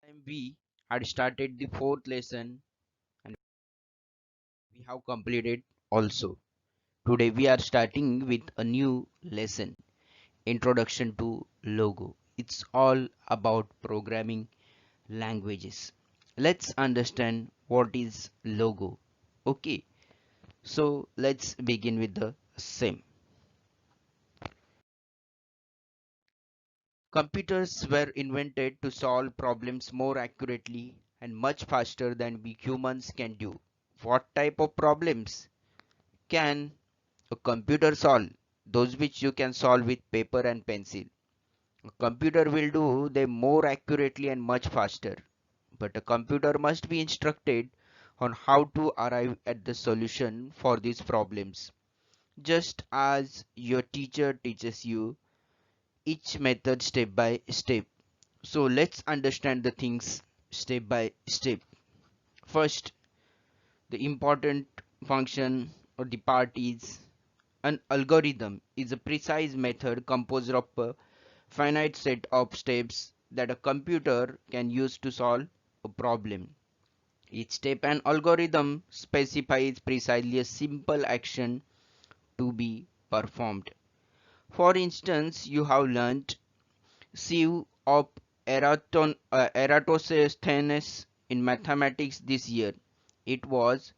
time we had started the fourth lesson and we have completed also. Today we are starting with a new lesson, Introduction to Logo. It's all about programming languages. Let's understand what is logo. Okay, so let's begin with the same. Computers were invented to solve problems more accurately and much faster than we humans can do. What type of problems can a computer solve? Those which you can solve with paper and pencil. A computer will do them more accurately and much faster. But a computer must be instructed on how to arrive at the solution for these problems. Just as your teacher teaches you each method step by step. So let's understand the things step by step. First, the important function or the part is an algorithm is a precise method composed of a finite set of steps that a computer can use to solve a problem. Each step an algorithm specifies precisely a simple action to be performed. For instance, you have learnt sieve of Eratosthenes in mathematics this year. It was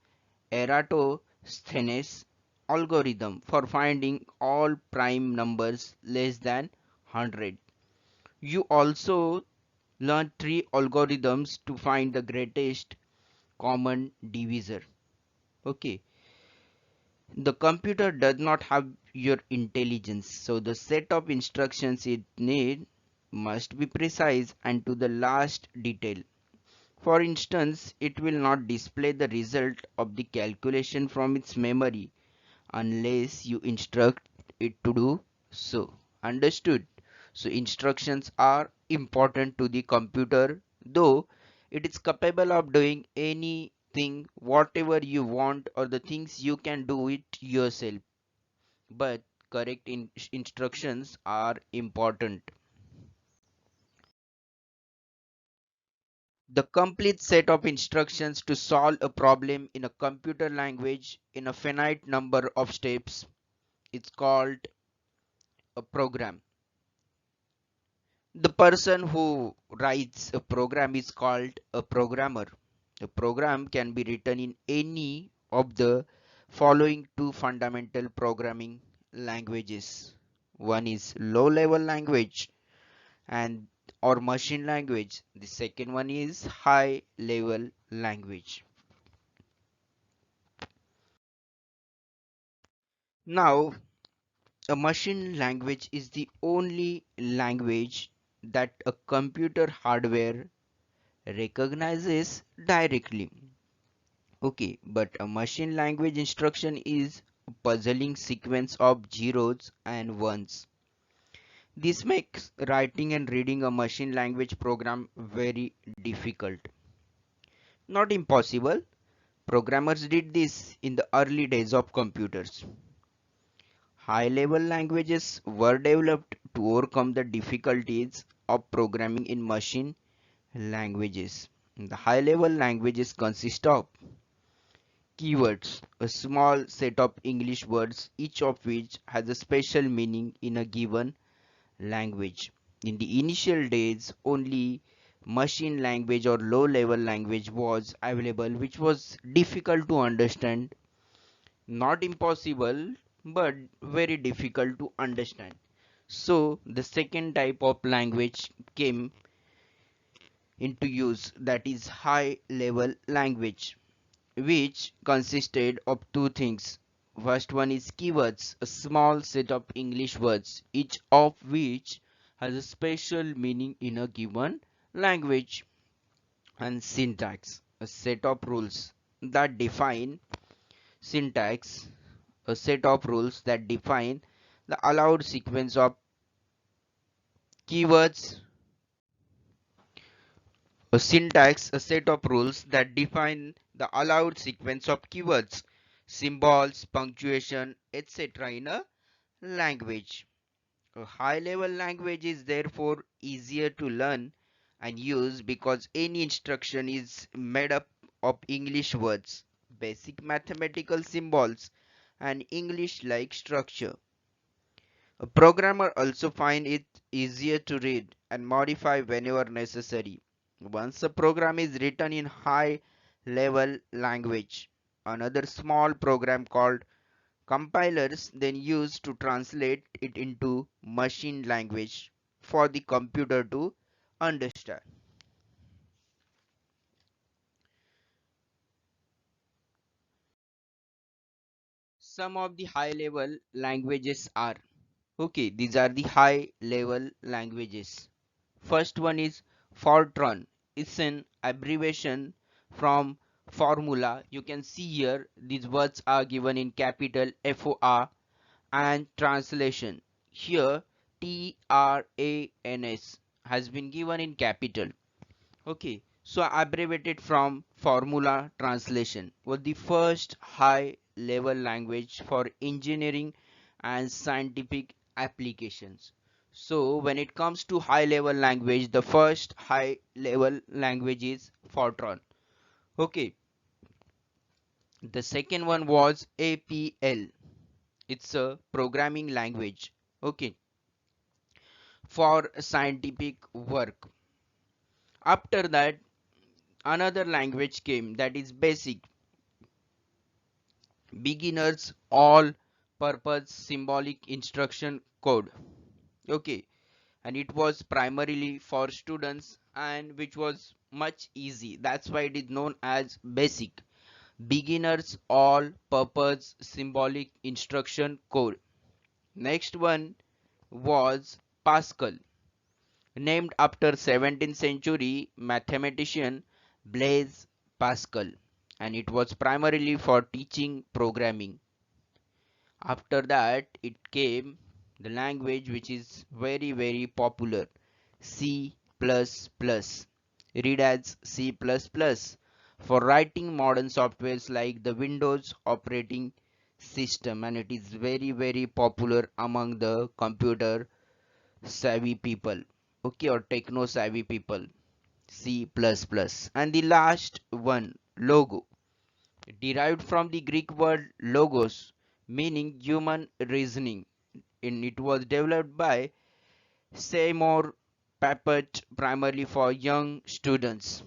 Eratosthenes' algorithm for finding all prime numbers less than 100. You also learned three algorithms to find the greatest common divisor. Okay, the computer does not have your intelligence, so the set of instructions it needs must be precise and to the last detail. For instance, it will not display the result of the calculation from its memory unless you instruct it to do so. Understood? So instructions are important to the computer, though it is capable of doing anything whatever you want or the things you can do it yourself, but correct instructions are important. The complete set of instructions to solve a problem in a computer language in a finite number of steps is called a program. The person who writes a program is called a programmer. A program can be written in any of the following two fundamental programming languages. One is low level language and or machine language. The second one is high level language. Now, a machine language is the only language that a computer hardware recognizes directly. Okay, but a machine language instruction is a puzzling sequence of zeros and ones. This makes writing and reading a machine language program very difficult. Not impossible. Programmers did this in the early days of computers. High-level languages were developed to overcome the difficulties of programming in machine languages. The high-level languages consist of keywords, a small set of English words, each of which has a special meaning in a given language. In the initial days, only machine language or low-level language was available, which was difficult to understand. Not impossible, but very difficult to understand. So, the second type of language came into use, that is high level language, which consisted of two things. First one is keywords, a small set of English words, each of which has a special meaning in a given language, and syntax, a set of rules that define syntax, a set of rules that define the allowed sequence of keywords. A syntax, a set of rules that define the allowed sequence of keywords, symbols, punctuation, etc. in a language. A high level language is therefore easier to learn and used because any instruction is made up of English words, basic mathematical symbols, and English-like structure. A programmer also finds it easier to read and modify whenever necessary. Once a program is written in high level language, another small program called compilers then used to translate it into machine language for the computer to understand. Some of the high level languages are, okay, these are the high level languages. First one is Fortran. It's an abbreviation from formula. You can see here these words are given in capital FOR and translation. Here TRANS has been given in capital. Okay, so abbreviated from formula translation was the first high level language for engineering and scientific applications. So when it comes to high level language, the first high level language is Fortran. Okay, the second one was APL. It's a programming language. Okay, for scientific work. After that, another language came, that is BASIC, beginners all purpose symbolic instruction code. Okay, and it was primarily for students and which was much easy, that's why it is known as BASIC, beginners all purpose symbolic instruction code. Next one was Pascal, named after 17th century mathematician Blaise Pascal, and it was primarily for teaching programming. After that, it came the language which is very popular, C++, read as C++, for writing modern softwares like the Windows operating system, and it is very popular among the computer savvy people, okay, or techno savvy people. C++. And the last one, logo, derived from the Greek word logos, meaning human reasoning. And it was developed by Seymour Papert primarily for young students.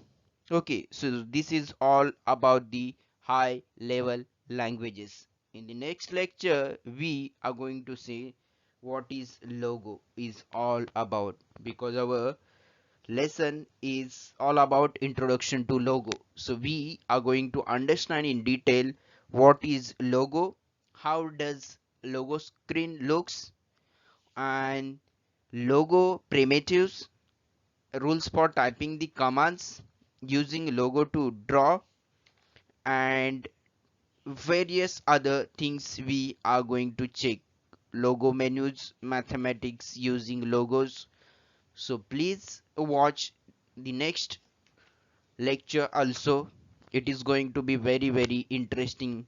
Okay, so this is all about the high level languages. In the next lecture, we are going to see what is logo is all about, because our lesson is all about introduction to logo. So we are going to understand in detail what is logo, how does logo screen looks, and logo primitives, rules for typing the commands using logo to draw, and various other things we are going to check. Logo menus, mathematics using logos. So please watch the next lecture also. It is going to be very interesting.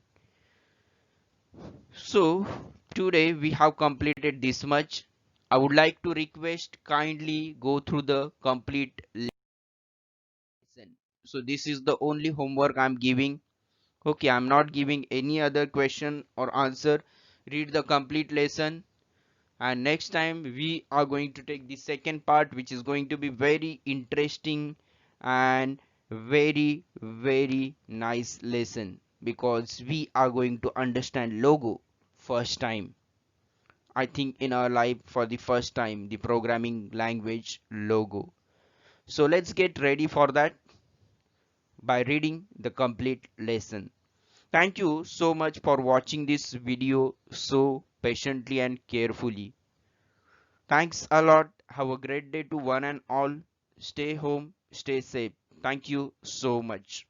So today we have completed this much. I would like to request kindly go through the complete lesson. So this is the only homework I'm giving. Okay, I'm not giving any other question or answer. Read the complete lesson, and next time we are going to take the second part, which is going to be very interesting and very nice lesson, because we are going to understand logo first time, I think, in our life, for the first time, the programming language logo. So let's get ready for that by reading the complete lesson. Thank you so much for watching this video so patiently and carefully. Thanks a lot. Have a great day to one and all. Stay home, stay safe. Thank you so much.